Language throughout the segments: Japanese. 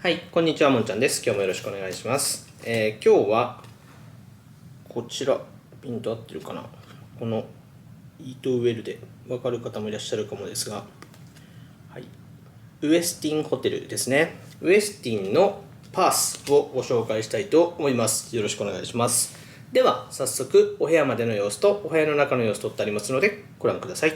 はい、こんにちは、もんちゃんです。今日もよろしくお願いします。今日はこちら、ピント合ってるかな、このイートウェルで分かる方もいらっしゃるかもですが、はい、ウエスティンホテルですね。ウエスティンのパースをご紹介したいと思います。よろしくお願いします。では早速お部屋までの様子とお部屋の中の様子撮ってありますのでご覧ください。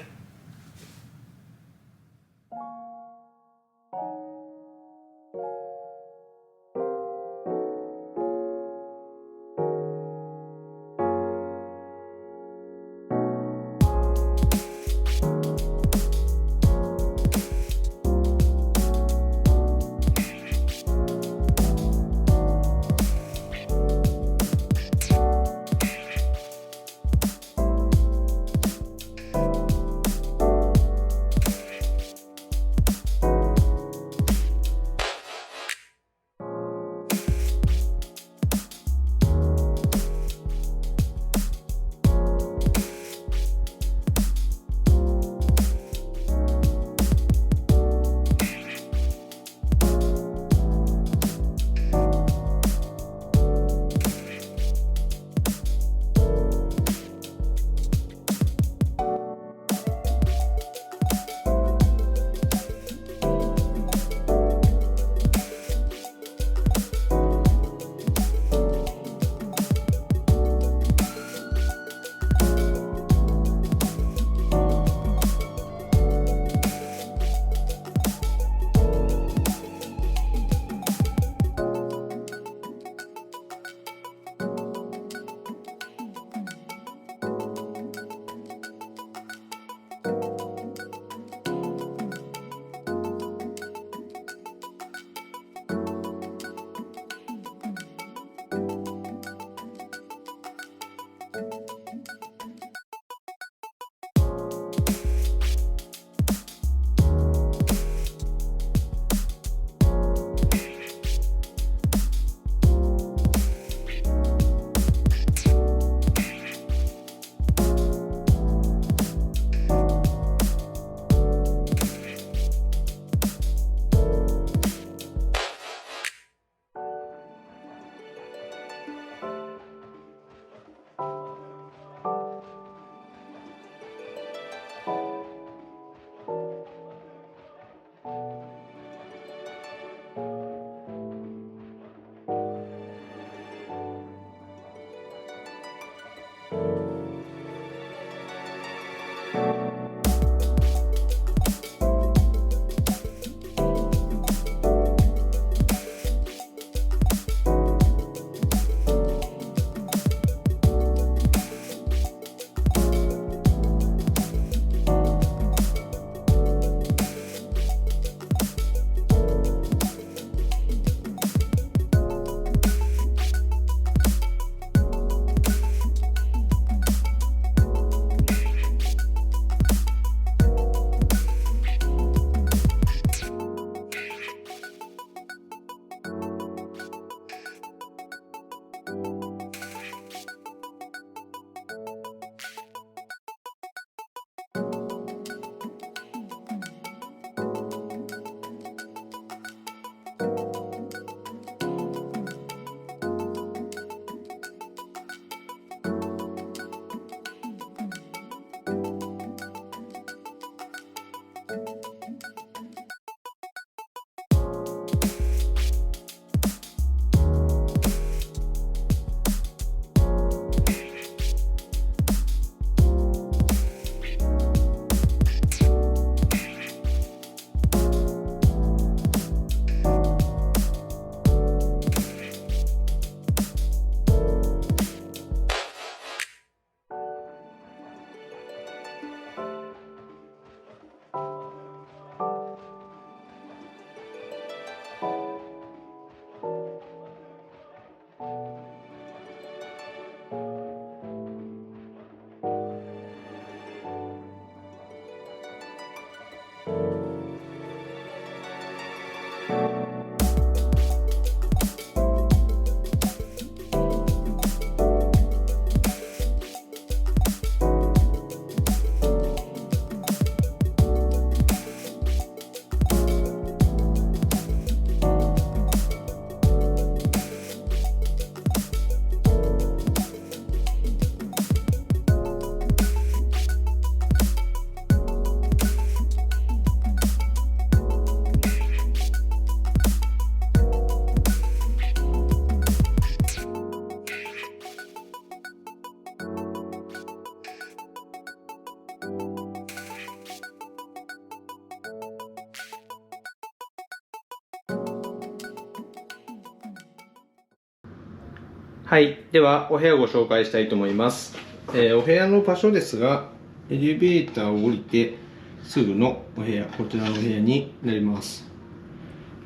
はい、ではお部屋をご紹介したいと思います。お部屋の場所ですが、エレベーターを降りてすぐのお部屋、こちらのお部屋になります。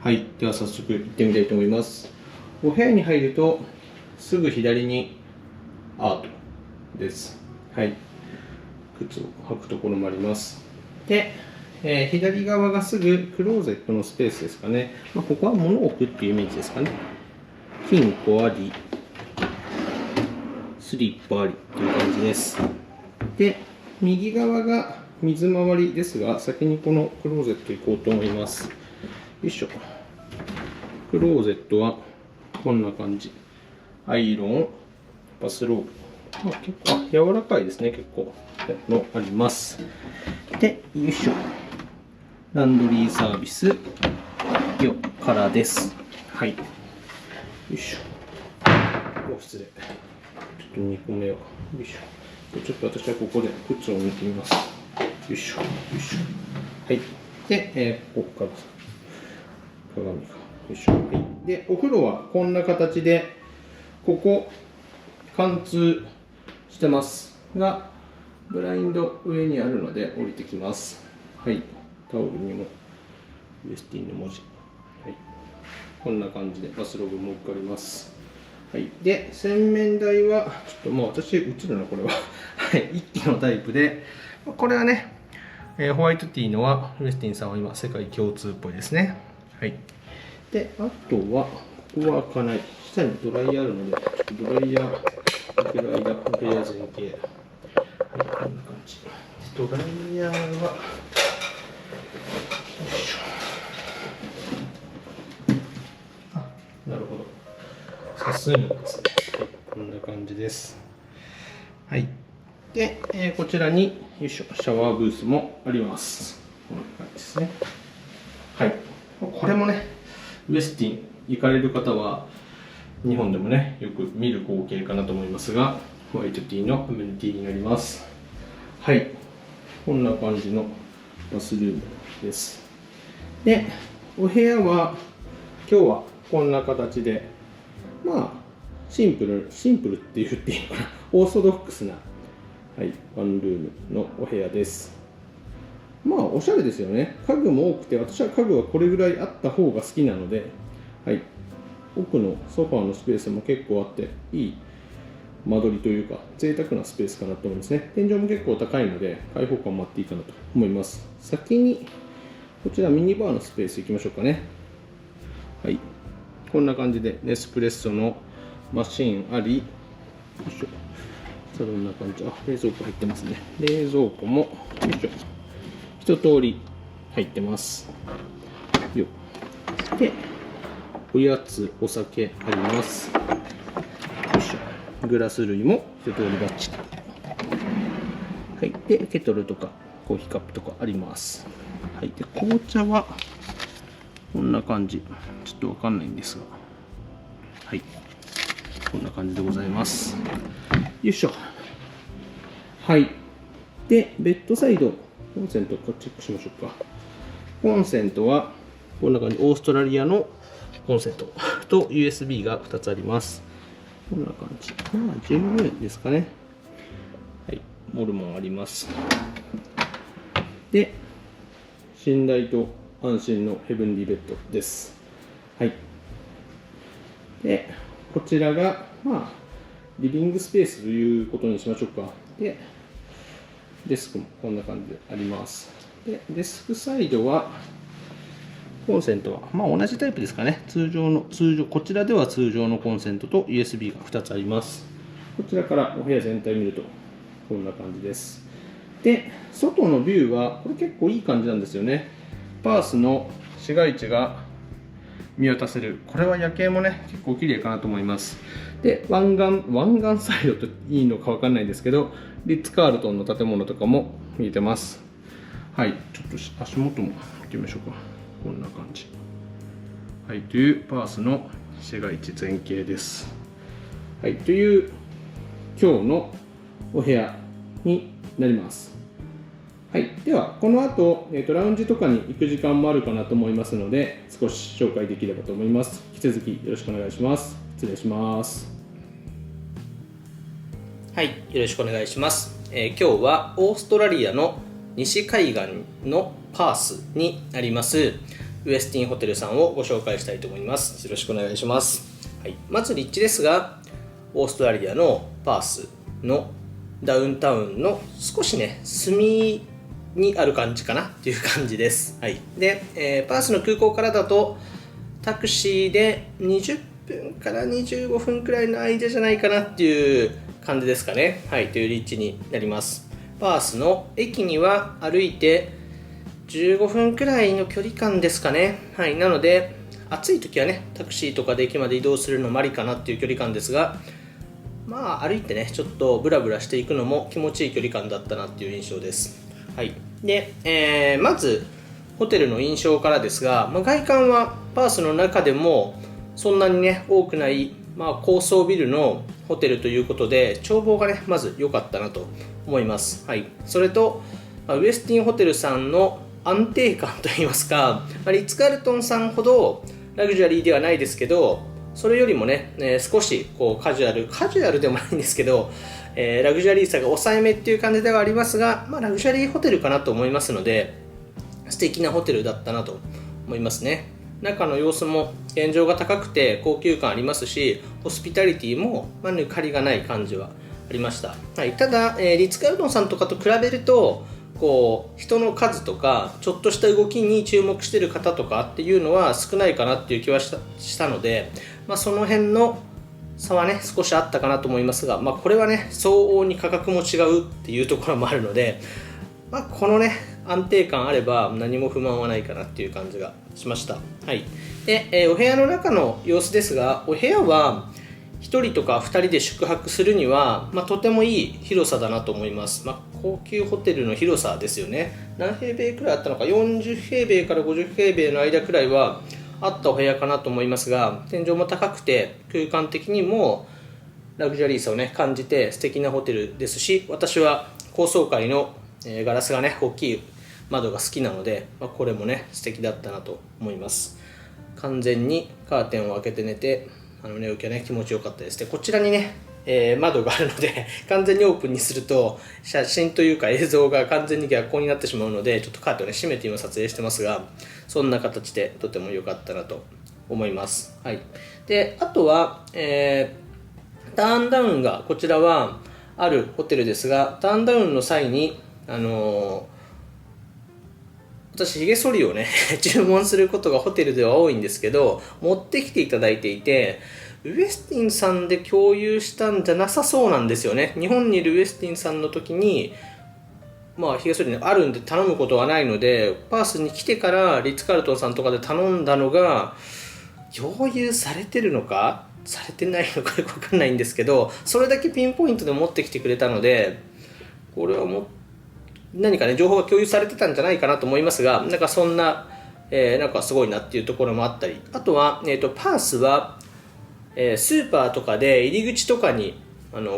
はい、では早速行ってみたいと思います。お部屋に入るとすぐ左にアートです。はい、靴を履くところもあります。で、左側がすぐクローゼットのスペースですかね。ここは物を置くっていうイメージですかね。金庫あり、スリッパありという感じです。で、右側が水回りですが、先にこのクローゼット行こうと思います。よいしょ。クローゼットはこんな感じ。アイロン、バスローブ。結構柔らかいですね、結構のあります。で、よいしょ。ランドリーサービスからです。はい。よいしょ。失礼。ちょっと2個目を。よいしょ。ちょっと私はここで靴を抜いてみます。よいしょ。よいしょ。はい。で、ここから鏡か。よいしょ。はい。で、お風呂はこんな形で、ここ、貫通してますが、ブラインド上にあるので降りてきます。はい。タオルにもウエスティンの文字。はい。こんな感じでバスローブも受かります。はい。で、洗面台は、ちょっと私、映るな、これは。はい。一気のタイプで、これはね、ホワイトティーのは、ウエスティンさんは今、世界共通っぽいですね。はい。で、あとは、ここは開かない。下にドライヤーあるので、ちょっとドライヤー開ける間、ドライヤー前傾。はい、こんな感じ。ドライヤーは、よいしょ。なるほど。さすがですね。はい、こんな感じです。はい。で、こちらに、よいしょ、シャワーブースもあります。こんな感じですね。はい。これもね、ウエスティン行かれる方は、日本でもね、よく見る光景かなと思いますが、ホワイトティーのアメニティになります。はい。こんな感じのバスルームです。で、お部屋は、今日はこんな形で、シンプルって言っていいのかな、オーソドックスな、はい、ワンルームのお部屋です。おしゃれですよね。家具も多くて、私は家具はこれぐらいあった方が好きなので、はい、奥のソファーのスペースも結構あって、いい間取りというか、贅沢なスペースかなと思いますね。天井も結構高いので、開放感もあっていいかなと思います。先に、こちらミニバーのスペース行きましょうかね。はい。こんな感じで、ネスプレッソのマシーンあり、よいしょ。そんな感じ。冷蔵庫入ってますね。冷蔵庫も、よいしょ。一通り入ってます。よで、おやつ、お酒あります。よいしょ。グラス類も一通りバッチリ。はい。で、ケトルとかコーヒーカップとかあります。はい。で、紅茶はこんな感じ。ちょっとわかんないんですが。はい。こんな感じでございます。よいしょ。はい。で、ベッドサイド、コンセントチェックしましょうか。コンセントは、こんな感じ。オーストラリアのコンセントと USB が2つあります。こんな感じ。十分ですかね。はい。モルモンあります。で、信頼と安心のヘブンリーベッドです。はい。で、こちらが、リビングスペースということにしましょうか。で、デスクもこんな感じであります。で、デスクサイドは、コンセントは、同じタイプですかね。こちらでは通常のコンセントと USB が2つあります。こちらからお部屋全体を見ると、こんな感じです。で、外のビューは、これ結構いい感じなんですよね。パースの市街地が見渡せる。これは夜景もね、結構綺麗かなと思います。で、湾岸サイドといいのかわかんないですけど、リッツ・カールトンの建物とかも見えてます。はい、ちょっと足元も見てみましょうか。こんな感じ。はい、というパースの市街地全景です。はい、という今日のお部屋になります。はい、ではこの後、ラウンジとかに行く時間もあるかなと思いますので、少し紹介できればと思います。引き続きよろしくお願いします。失礼します。はい、よろしくお願いします。今日はオーストラリアの西海岸のパースにありますウエスティンホテルさんをご紹介したいと思います。よろしくお願いします。はい、まず立地ですが、オーストラリアのパースのダウンタウンの少しね隅にある感じかなっていう感じです。はい、で、パースの空港からだとタクシーで20分から25分くらいの間じゃないかなっていう感じですかね。はい、という立地になります。パースの駅には歩いて15分くらいの距離感ですかね。はい、なので暑い時はねタクシーとかで駅まで移動するのもありかなっていう距離感ですが、まあ歩いてねちょっとブラブラしていくのも気持ちいい距離感だったなっていう印象です。はい、で、まずホテルの印象からですが、外観はパースの中でもそんなにね多くない、高層ビルのホテルということで眺望がねまず良かったなと思います。はい、それと、ウエスティンホテルさんの安定感といいますか、リッツ・カールトンさんほどラグジュアリーではないですけど、それよりもね、少しこうカジュアルでもないんですけど、ラグジュアリーさが抑えめっていう感じではありますが、ラグジュアリーホテルかなと思いますので、素敵なホテルだったなと思いますね。中の様子も天井が高くて高級感ありますし、ホスピタリティも抜かりがない感じはありました。はい、ただ、リッツ・カールトンさんとかと比べるとこう人の数とかちょっとした動きに注目している方とかっていうのは少ないかなっていう気はしたので、その辺の差はね少しあったかなと思いますが、これはね相応に価格も違うっていうところもあるので、このね安定感あれば何も不満はないかなっていう感じがしました。はい、で、お部屋の中の様子ですが、お部屋は1人とか2人で宿泊するには、とてもいい広さだなと思います。高級ホテルの広さですよね。何平米くらいあったのか、40平米から50平米の間くらいはあったお部屋かなと思いますが、天井も高くて空間的にもラグジュアリーさをね感じて素敵なホテルですし、私は高層階のガラスがね大きい窓が好きなので、これもね素敵だったなと思います。完全にカーテンを開けて寝て寝起きはね気持ちよかったです。でこちらにね、窓があるので完全にオープンにすると写真というか映像が完全に逆光になってしまうので、ちょっとカーテンをね閉めて今撮影してますが、そんな形でとても良かったなと思います。はい、であとは、ターンダウンがこちらはあるホテルですが、ターンダウンの際に私、髭剃りをね注文することがホテルでは多いんですけど、持ってきていただいていて、ウエスティンさんで共有したんじゃなさそうなんですよね。日本にいるウエスティンさんの時に髭剃りあるんで頼むことはないので、パースに来てからリッツ・カールトンさんとかで頼んだのが共有されてるのかされてないのかよく分かんないんですけど、それだけピンポイントで持ってきてくれたので、これは何かね情報が共有されてたんじゃないかなと思いますが、そんな、なんかすごいなっていうところもあったり、あとは、パースは、スーパーとかで入り口とかに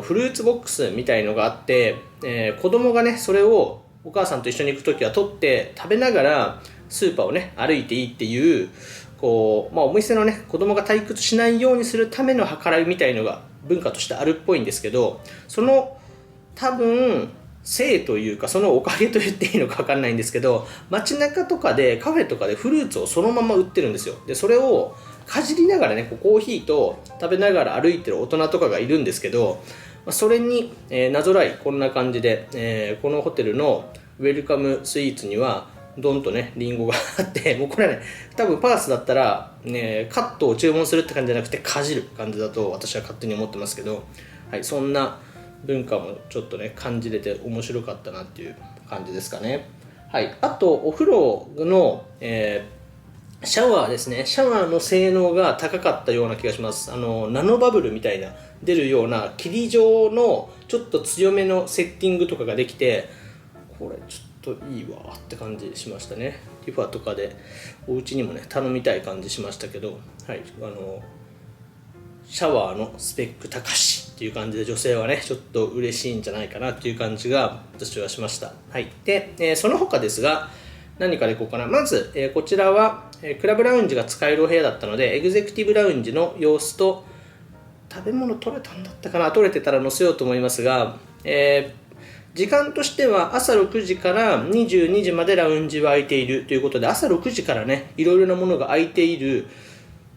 フルーツボックスみたいのがあって、子供がねそれをお母さんと一緒に行くときは取って食べながらスーパーをね歩いていいっていうお店のね子供が退屈しないようにするための計らいみたいのが文化としてあるっぽいんですけど、その多分せいというかそのおかげと言っていいのか分かんないんですけど、街中とかでカフェとかでフルーツをそのまま売ってるんですよ。でそれをかじりながらねコーヒーと食べながら歩いてる大人とかがいるんですけど、それに、なぞらいこんな感じで、このホテルのウェルカムスイーツにはドンとねリンゴがあってもうこれね多分パースだったら、カットを注文するって感じじゃなくてかじる感じだと私は勝手に思ってますけど、はい、そんな文化もちょっとね感じれて面白かったなっていう感じですかね。はい、あとお風呂の、シャワーですね。シャワーの性能が高かったような気がします。ナノバブルみたいな出るような霧状のちょっと強めのセッティングとかができて、これちょっといいわって感じしましたね。ティファとかでお家にもね頼みたい感じしましたけど、はい、シャワーのスペック高しっていう感じで女性はねちょっと嬉しいんじゃないかなっていう感じが私はしました。はい、で、その他ですが何からいこうかな。まず、こちらはクラブラウンジが使えるお部屋だったのでエグゼクティブラウンジの様子と食べ物取れたんだったかな、取れてたら載せようと思いますが、時間としては朝6時から22時までラウンジは空いているということで、朝6時からね、いろいろなものが空いている、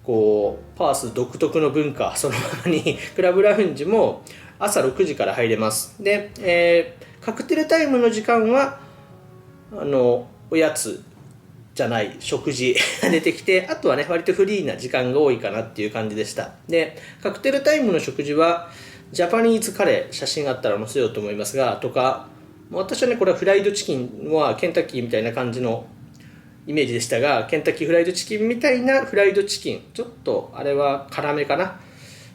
こう、パース独特の文化、そのままに、クラブラウンジも朝6時から入れます。で、カクテルタイムの時間は、おやつじゃない食事が出てきて、あとはね、割とフリーな時間が多いかなっていう感じでした。で、カクテルタイムの食事は、ジャパニーズカレー、写真あったら載せようと思いますが、とか、私はね、これはフライドチキンはケンタッキーみたいな感じのイメージでしたが、ケンタッキーフライドチキンみたいなフライドチキン、ちょっとあれは辛めかな。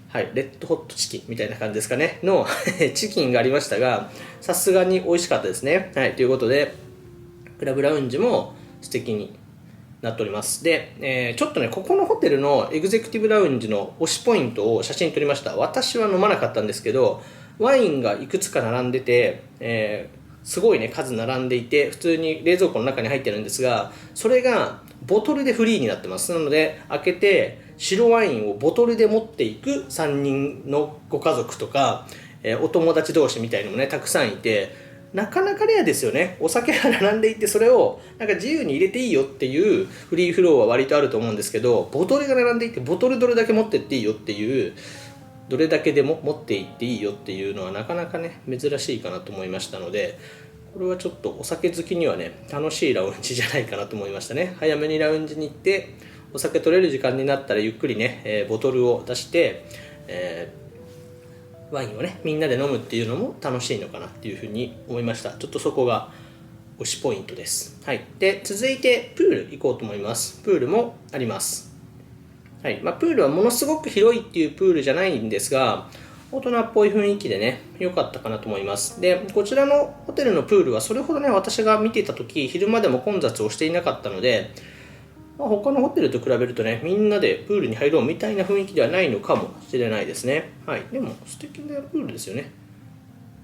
はい、レッドホットチキンみたいな感じですかね、のチキンがありましたが、さすがに美味しかったですね。はい、ということで、クラブラウンジも素敵になっております。で、ちょっとね、ここのホテルのエグゼクティブラウンジの推しポイントを写真撮りました。私は飲まなかったんですけど、ワインがいくつか並んでて、すごいね、数並んでいて、普通に冷蔵庫の中に入ってるんですが、それがボトルでフリーになってます。なので、開けて白ワインをボトルで持っていく3人のご家族とか、お友達同士みたいのもね、たくさんいて、なかなかレアですよね。お酒が並んでいて、それをなんか自由に入れていいよっていうフリーフローは割とあると思うんですけど、ボトルが並んでいて、ボトルどれだけ持ってっていいよっていう、どれだけでも持っていっていいよっていうのはなかなかね、珍しいかなと思いましたので、これはちょっとお酒好きにはね、楽しいラウンジじゃないかなと思いましたね。早めにラウンジに行って、お酒取れる時間になったらゆっくりね、ボトルを出して、ワインをね、みんなで飲むっていうのも楽しいのかなっていうふうに思いました。ちょっとそこが推しポイントです。はい。で、続いてプール行こうと思います。プールもあります。はい。プールはものすごく広いっていうプールじゃないんですが、大人っぽい雰囲気でね、良かったかなと思います。で、こちらのホテルのプールはそれほどね、私が見ていた時、昼間でも混雑をしていなかったので、他のホテルと比べるとね、みんなでプールに入ろうみたいな雰囲気ではないのかもしれないですね。はい。でも素敵なプールですよね。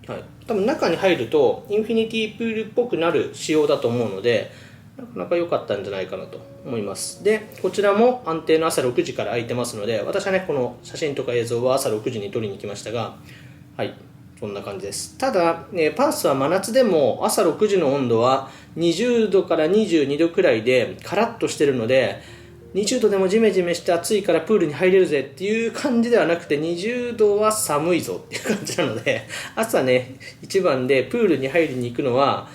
はい。多分中に入るとインフィニティプールっぽくなる仕様だと思うので、なかなか良かったんじゃないかなと思います。で、こちらも安定の朝6時から空いてますので、私はね、この写真とか映像は朝6時に撮りに来ましたが、はい。そんな感じです。ただ、パースは真夏でも朝6時の温度は20度から22度くらいでカラッとしてるので、20度でもジメジメして暑いからプールに入れるぜっていう感じではなくて、20度は寒いぞっていう感じなので、朝ね、一番でプールに入りに行くのは、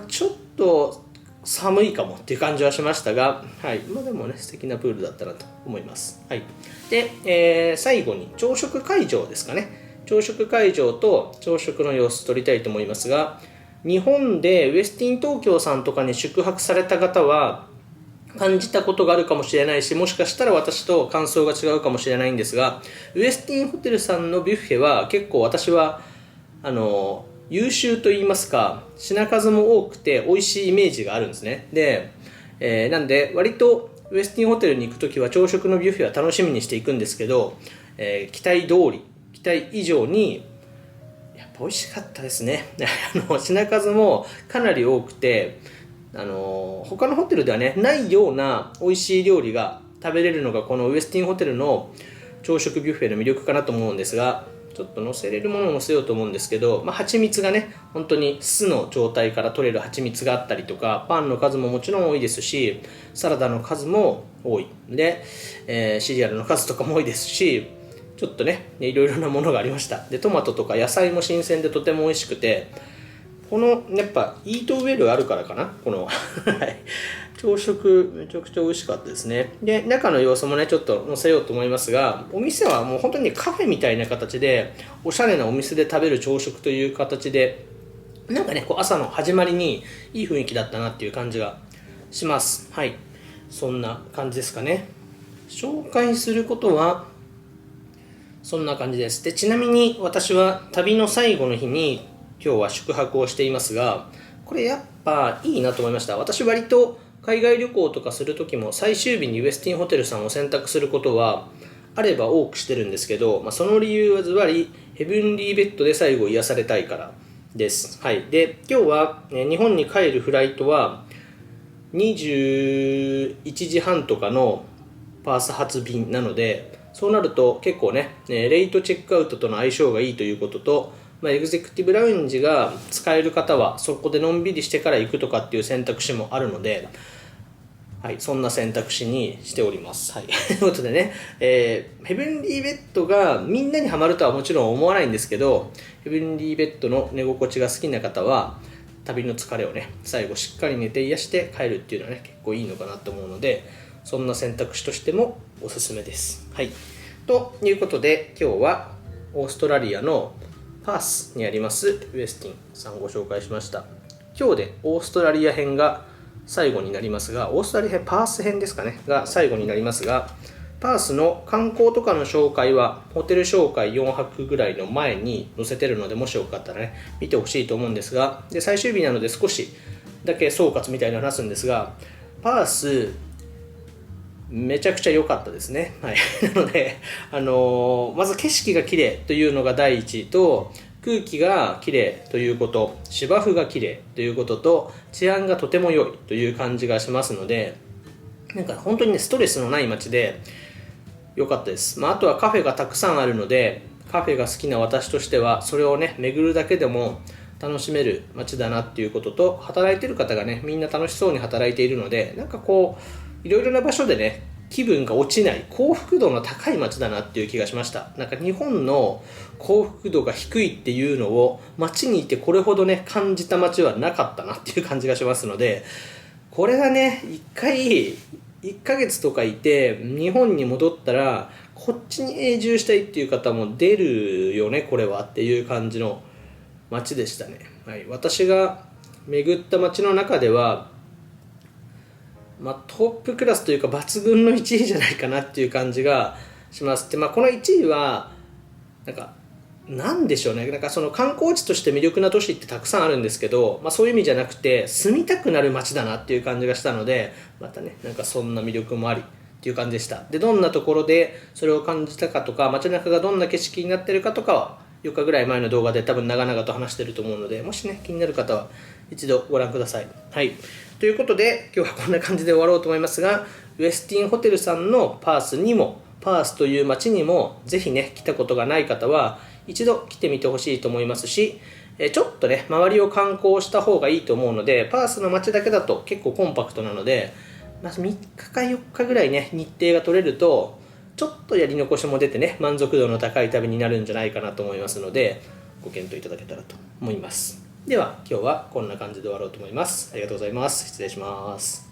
ちょっと寒いかもっていう感じはしましたが、はい。でもね、素敵なプールだったなと思います。はい。で、最後に朝食会場ですかね。朝食会場と朝食の様子撮りたいと思いますが、日本でウェスティン東京さんとかに宿泊された方は感じたことがあるかもしれないし、もしかしたら私と感想が違うかもしれないんですが、ウェスティンホテルさんのビュッフェは結構私は優秀と言いますか、品数も多くて美味しいイメージがあるんですね。で、なんで割とウェスティンホテルに行くときは朝食のビュッフェは楽しみにしていくんですけど、期待通り、期待以上にやっぱ美味しかったですね。品数もかなり多くて、他のホテルではね、ないような美味しい料理が食べれるのがこのウエスティンホテルの朝食ビュッフェの魅力かなと思うんですが、ちょっと乗せれるものを乗せようと思うんですけど、蜂蜜がね、本当に巣の状態から取れる蜂蜜があったりとか、パンの数ももちろん多いですし、サラダの数も多い。で、シリアルの数とかも多いですし、ちょっとね、いろいろなものがありました。で、トマトとか野菜も新鮮でとても美味しくて、この、やっぱ、イートウェルあるからかな、この、朝食、めちゃくちゃ美味しかったですね。で、中の様子もね、ちょっと載せようと思いますが、お店はもう本当にカフェみたいな形で、おしゃれなお店で食べる朝食という形で、なんかね、こう朝の始まりにいい雰囲気だったなっていう感じがします。はい。そんな感じですかね。紹介することは、そんな感じです。で、ちなみに私は旅の最後の日に今日は宿泊をしていますが、これやっぱいいなと思いました。私割と海外旅行とかするときも最終日にウェスティンホテルさんを選択することはあれば多くしてるんですけど、その理由はズバリヘブンリーベッドで最後癒されたいからです。はい。で、今日は日本に帰るフライトは21時半とかのパース発便なので、そうなると結構ね、レイトチェックアウトとの相性がいいということと、エグゼクティブラウンジが使える方はそこでのんびりしてから行くとかっていう選択肢もあるので、はい、そんな選択肢にしております。はい、ということでね、ヘブンリーベッドがみんなにはまるとはもちろん思わないんですけど、ヘブンリーベッドの寝心地が好きな方は旅の疲れをね最後しっかり寝て癒して帰るっていうのはね結構いいのかなと思うので、そんな選択肢としてもおすすめです。はい、ということで今日はオーストラリアのパースにありますウェスティンさんをご紹介しました。今日でオーストラリア編が最後になりますが、オーストラリア編パース編ですかねが最後になりますが、パースの観光とかの紹介はホテル紹介4泊ぐらいの前に載せてるので、もしよかったらね見てほしいと思うんですが、で最終日なので少しだけ総括みたいな話すんですが、パースめちゃくちゃ良かったですね。はい、なので、まず景色が綺麗というのが第一と、空気が綺麗ということ、芝生が綺麗ということと、治安がとても良いという感じがしますので、なんか本当にねストレスのない街で良かったです。あとはカフェがたくさんあるので、カフェが好きな私としてはそれをね巡るだけでも楽しめる街だなっていうことと、働いてる方がねみんな楽しそうに働いているので、なんかこういろいろな場所でね気分が落ちない幸福度の高い街だなっていう気がしました。なんか日本の幸福度が低いっていうのを街にいてこれほどね感じた街はなかったなっていう感じがしますので、これがね1ヶ月とかいて日本に戻ったらこっちに永住したいっていう方も出るよねこれはっていう感じの街でしたね。はい、私が巡った街の中ではトップクラスというか抜群の1位じゃないかなっていう感じがします。で、この1位はなんでしょうね、なんかその観光地として魅力な都市ってたくさんあるんですけど、そういう意味じゃなくて住みたくなる街だなっていう感じがしたので、またねなんかそんな魅力もありっていう感じでした。で、どんなところでそれを感じたかとか、街中がどんな景色になってるかとかは4日ぐらい前の動画で多分長々と話してると思うので、もしね気になる方は一度ご覧ください。はい、ということで今日はこんな感じで終わろうと思いますが、ウェスティンホテルさんのパースにも、パースという街にもぜひね来たことがない方は一度来てみてほしいと思いますし、ちょっとね周りを観光した方がいいと思うので、パースの街だけだと結構コンパクトなので、3日か4日ぐらいね日程が取れるとちょっとやり残しも出てね満足度の高い旅になるんじゃないかなと思いますので、ご検討いただけたらと思います。では今日はこんな感じで終わろうと思います。ありがとうございます。失礼します。